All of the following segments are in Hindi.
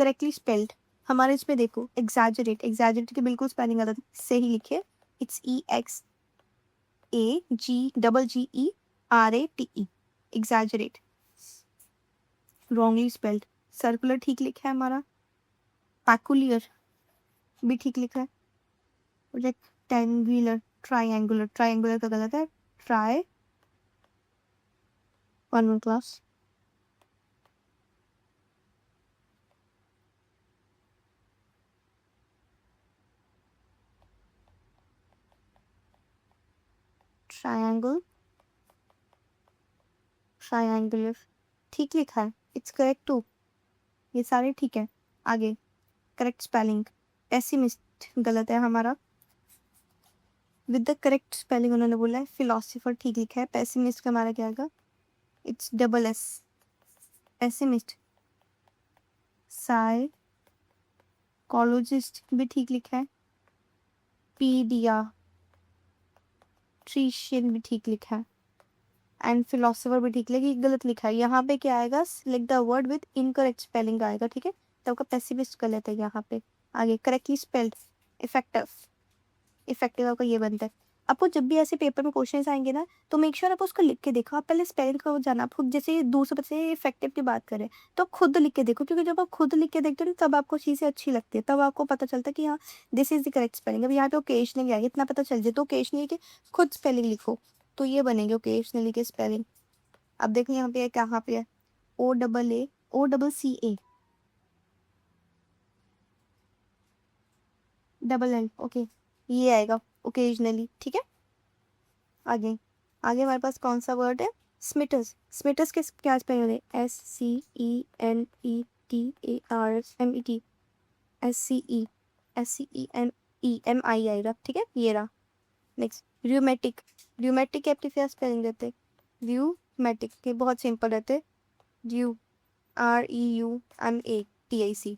Correctly spelled. हमारे इसमें देखो एग्जैजरेट, एग्जैजरेट की बिल्कुल स्पेलिंग गलत है, सही लिखे। It's EXAGGERATE, exaggerate, wrongly spelled. Circular ठीक लिखा है हमारा, पैकुलियर भी ठीक लिखा है, रेक्टेंगुलर, ट्राइंगुलर, ट्राइंगुलर का गलत है, try, one more class, triangle, triangular ठीक लिखा है, इट्स करेक्ट टू, ये सारे ठीक है। आगे करेक्ट स्पेलिंग, पेसिमिस्ट गलत है हमारा, विद द करेक्ट स्पेलिंग उन्होंने बोला है। फिलोसोफर ठीक लिखा है, पेसिमिस्ट का हमारा क्या आएगा, it's double S, pessimist. Psychologist भी ठीक लिखा है, पीडियाट्रिशियन भी ठीक लिखा है, एंड फिलोसोफर भी ठीक लिखा है, गलत लिखा है। यहाँ पे क्या आएगा, select the word with incorrect spelling आएगा, ठीक है, तो आपका पेसिमिस्ट गलत है यहाँ पे। आगे करेक्टली स्पेल्ड, इफेक्टिव, इफेक्टिव आपका ये बनता है। आपको जब भी ऐसे पेपर में क्वेश्चंस आएंगे ना, तो मेक श्योर आप उसको लिख के देखो। आप पहले स्पेलिंग को जाना, आप खुद जैसे दूसरे से इफेक्टिव की बात करें तो खुद लिख के देखो, क्योंकि जब आप खुद लिख के देखते हो ना, तब आपको चीज़ें अच्छी लगती है, तब आपको पता चलता है कि हाँ this is the correct spelling. अब यहाँ पे ओकेजनली आएगी, इतना पता चल जाए तो ओकेजनली कि खुद स्पेलिंग लिखो, तो ये बनेंगे ओकेजनली के स्पेलिंग। अब देखो यहाँ पे कहाँ पे है, OAAOCCA, डबल एल, ओके, ये आएगा ओकेजनली, ठीक है। आगे आगे हमारे पास कौन सा वर्ड है, स्मिटर्स। स्मिटर्स के क्या स्पेलिंग है, SCENETARSMET, SCENEMI आएगा, ठीक है, ये रहा। नेक्स्ट र्यूमेटिक, र्यूमेटिक के अपनी क्या स्पेलिंग देते हैं, र्यूमेटिक के बहुत सिंपल रहते, र्यू, REUMATIC।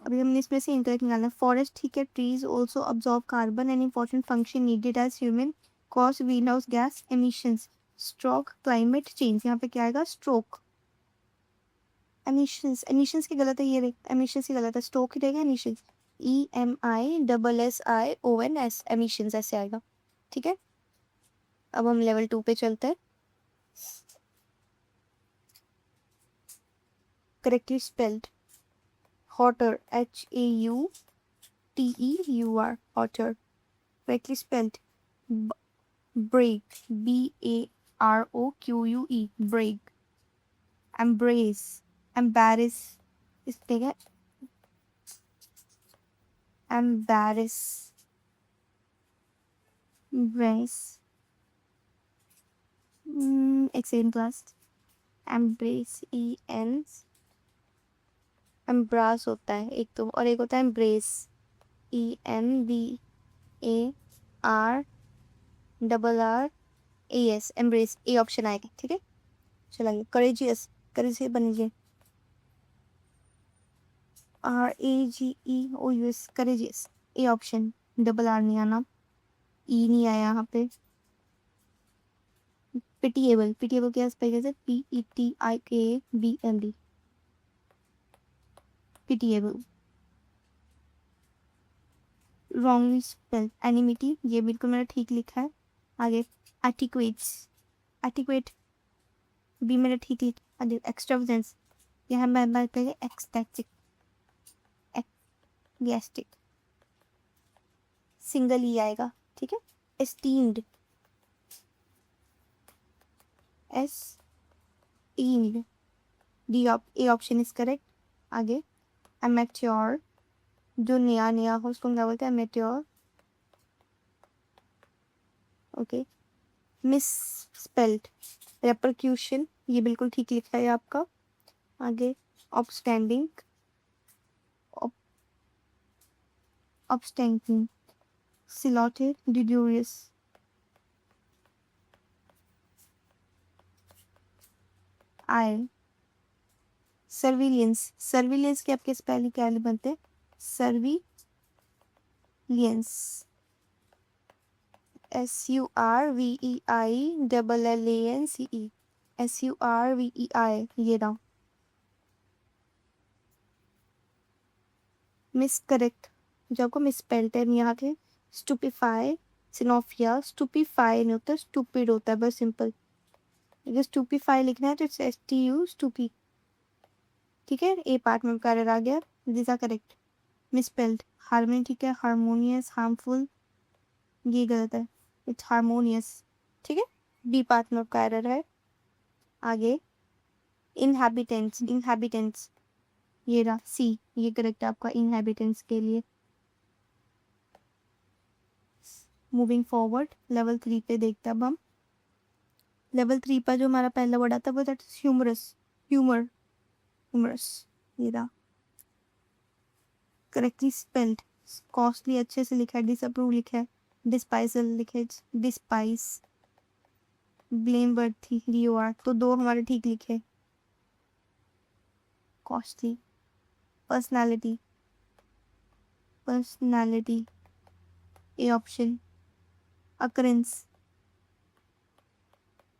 अभी हमने इसमें से इंटरेक्ट निकालना है। फॉरेस्ट ठीक है, trees also absorb carbon and important function needed as human cause green house gas emissions, stroke climate change. यहाँ पे क्या आएगा, स्ट्रोक, एमिशंस, एमिशंस की गलत है, ये एमिशंस की गलत है, स्ट्रोक ही रहेगा, एमिशंस, EMISSIONS, एमिशंस ऐसे आएगा, ठीक है। अब हम लेवल 2 पे चलते हैं। Correctly spelled, hotter, HAUTEUR, hotter, correctly spelled. Break, BAROQUE, break. Embrace, embarrass, इस देखा, embarrass, embrace, एक सेकंड क्लास, embrace, embrace होता है एक तो, और एक होता है embrace, EMBARRAS, embrace, A option आएगा, ठीक है। चलाइए courageous, courageous बनेंगे, RAGEOUS, courageous, A option, double R नहीं आना, ई नहीं आया यहाँ पे। पिटिएबल, पिटिएबल क्या स्पेल है, PETIABLE, pitiable, wrongly spell, enmity, ये बिल्कुल मैंने ठीक लिखा है। आगे एटिक्वेट्स, एटिक्वेट भी मैंने ठीक लिखा। आगे एक्सट्रावेगेंस, यहाँ मैं बात करेंगे एक्सटैटिक, गैस्टिक, सिंगल ई आएगा, ठीक है। Esteemed, esteemed, A option is correct. आगे अमेच्योर, जो नया नया हो उसको क्या बोलते हैं, अमेच्योर, ओके। मिस स्पेल्ड, रेपरक्यूशन, ये बिल्कुल ठीक लिखा है आपका। आगे ऑब्स्टैंडिंग, ऑब्स्टैंडिंग, सिलॉटेड, डिड्यूरियस, आई, सर्विलियंस, सर्विलियंस के आपके स्पेलिंग क्या बनते हैं, सर्विलियंस, SURVEILLANCE, SURVEI, ये रहा। मिस करेक्ट, जो आपको मिस स्पेल्ट है यहाँ थे स्टूपिफाई, सिनोफिया, स्टूपिफाई नहीं होता स्टूपिड होता है, बस सिंपल। अगर स्टूपिफाई लिखना है तो इट्स STU स्टूपी, ठीक है। ए पार्ट में कार्य आ गया, this are correct. Miss spelled harmony, ठीक है, हार्मोनियस, हार्मफुल ये गलत है, इट्स हार्मोनियस, ठीक है। बी पार्ट में आपका एरर है। आगे इनहैबिटेंट्स, इनहैबिटेंट्स ये रहा सी, ये करेक्ट है आपका इनहैबिटेंट्स के लिए। मूविंग फॉरवर्ड लेवल 3 पे देखते हैं अब हम। लेवल 3 पर जो हमारा पहला वर्ड आता है वो that is humorous, humour, humorous ये रहा करेक्टली स्पेल्ड। कॉस्टली अच्छे से लिखा है, डिसअप्रूव लिखा है, डिस्पाइसल लिखे, डिस्पाइस। ब्लेम वर्ड थी रियो आर, तो दो हमारे ठीक लिखे। Costly, personality, personality A option. Occurrence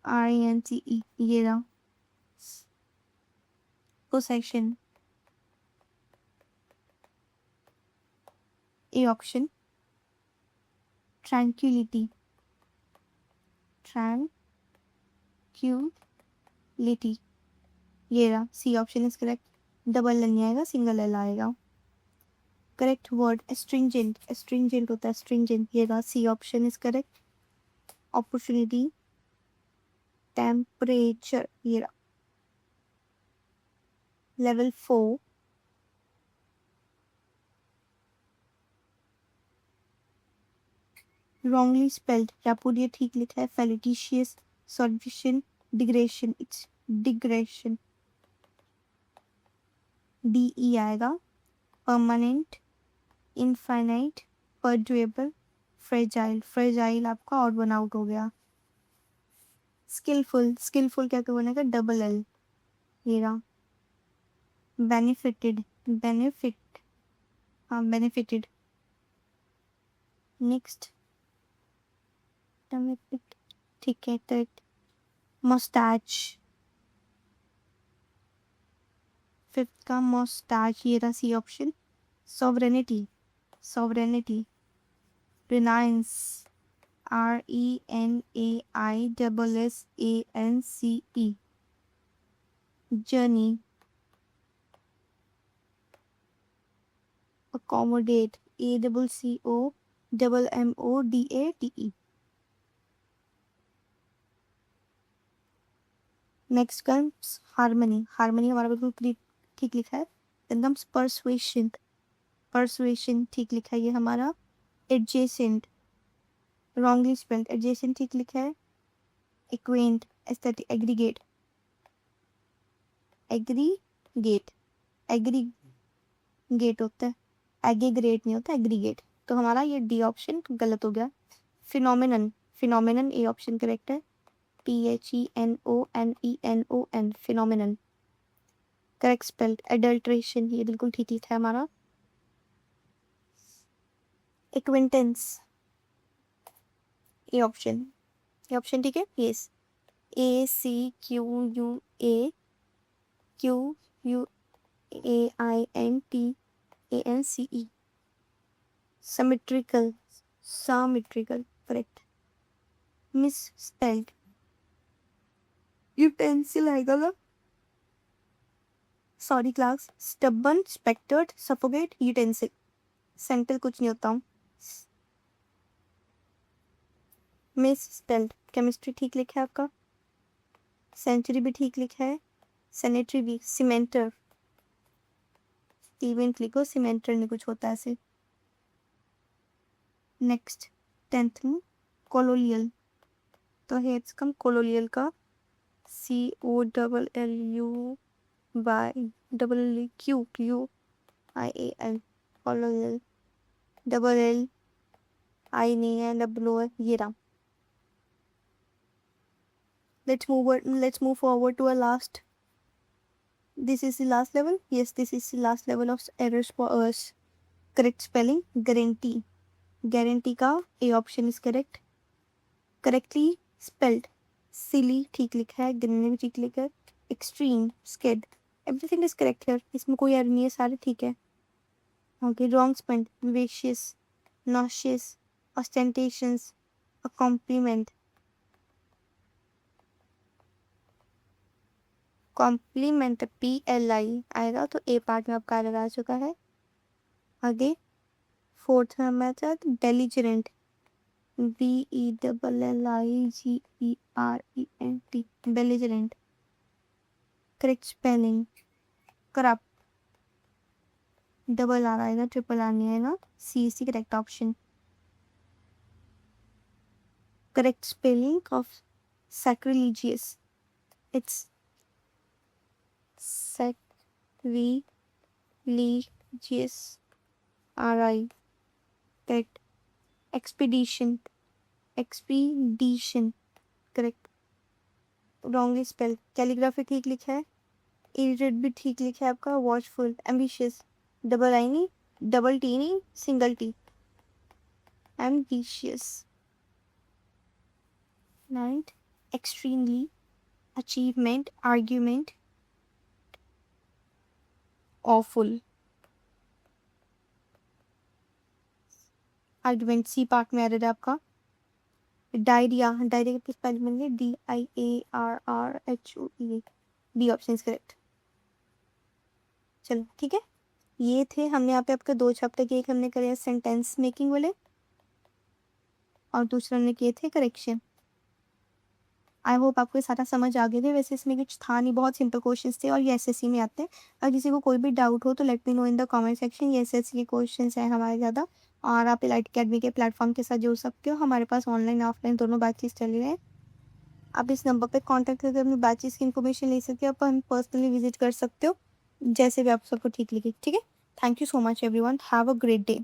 RENCE ये रहा। Possession A option. Tranquillity, tranquillity ये रहा C option is correct. Double L नहीं आएगा, सिंगल एल आएगा। करेक्ट वर्ड एस्ट्रिंजेंट, एस्ट्रिंजेंट होता है एस्ट्रिंजेंट ये रहा C option is correct. Opportunity, temperature ये रहा। लेवल 4 wrongly spelled, rapudia ठीक लिखा है, felicitious, solution, digression, it's digression, DE आएगा। permanent, infinite, perdurable, fragile, fragile आपका ऑड वन आउट हो गया। skillful, skillful क्या क्या बनेगा, डबल एल ये रहा। benefited, benefit हाँ benefited। next ठीक है करेक्ट। mustache, फिफ्थ का mustache ये रहा C option. sovereignty, sovereignty, Renance, RENAISSANCE, journey, accommodate, ACCOMMODATE। Next comes harmony, harmony हमारा बिल्कुल ठीक लिखा है। देन कम्स परसुएशन, परसुएशन ठीक लिखा है ये हमारा। एडजेसेंट रॉन्गली स्पेल्ड, एडजेसेंट ठीक लिखा है। Acquaint, aesthetic, aggregate, aggregate, aggregate होता है, एग्रीगेट नहीं होता एग्रीगेट, तो हमारा ये डी ऑप्शन गलत हो गया। Phenomenon, phenomenon A option correct है। PHENOMENON phenomenon correct spelled. Adulteration ये बिल्कुल ठीक लिखा है हमारा। एक्विंटेंस ए ऑप्शन, ये ऑप्शन ठीक है, yes. ACQUAQUAINTANCE symmetrical, symmetrical correct. Miss spelled utensil आएगा ना, सॉरी क्लास। स्टबन, स्पेक्टर्ड, सफोकेट, यूटेंसिल, सेंटर कुछ नहीं होता हूँ। मिस स्पेल्ड केमिस्ट्री ठीक लिखा है आपका। सेंचुरी भी ठीक लिखा है, सैनिटरी भी। सीमेंटर, इवेंट लिखो, सीमेंटर नहीं कुछ होता ऐसे। नेक्स्ट 10th में कोलोनियल, तो है इट्स कम कोलोनियल का COLLUQUIAL colonial, double L I नहीं है, डब्ल्यू है ये रहा। let's move forward to a last, this is the last level, yes this is the last level of errors for us. correct spelling guarantee, guarantee का A option is correct. Correctly spelled silly ठीक लिखा है, ग्रेनी भी ठीक लिखा है। Extreme, scared, everything is correct here, इसमें कोई एरर नहीं है, सारे ठीक है। Okay, wrong spelled, vicious, nauseous, ostentations, a compliment, compliment, PLI आएगा तो ए पार्ट में आपका लगा चुका है। आगे fourth method, belligerent, BELLIGERENT, belligerent. Correct spelling, corrupt, double R आएगा, ट्रिपल आर नहीं आएगा, C correct option. Correct spelling of sacrilegious, it's sacrilegious, RI, correct। expedition, correct. Wrongly spell, calligraphy ठीक लिखा है, इरिटेट भी ठीक लिखा है आपका, वॉचफुल, एम्बिशियस, डबल आई नहीं, डबल टी नहीं, single T, ambitious. Night, extremely, achievement, argument, awful. Argument C part में एडेड है आपका। डायरिया, डायरिया की स्पेलिंग बनेंगे DIARRHOE, बी ऑप्शन करेक्ट। चलो ठीक है, ये थे हमने यहाँ पे आपके 2 चैप्टर के, एक हमने करे सेंटेंस मेकिंग वाले और दूसरा हमने किए थे करेक्शन। आई होप आपको ये सारा समझ आ गए थे। वैसे इसमें कुछ था नहीं, बहुत सिंपल क्वेश्चंस थे और ये SSC में आते हैं। अगर किसी को कोई भी डाउट हो तो let me know in the comment section. ये SSC के क्वेश्चंस हैं हमारे ज़्यादा, और आप एलाइट अकेडमी के प्लेटफॉर्म के साथ जुड़ सकते हो। हमारे पास ऑनलाइन ऑफलाइन दोनों बैचेस चल रहे हैं। आप इस नंबर पे कांटेक्ट करके अपने बैचेस की इन्फॉर्मेशन ले सकते हो, आप हम पर्सनली विजिट कर सकते हो, जैसे भी आप सबको ठीक लगे। ठीक है, thank you so much everyone, have a great day.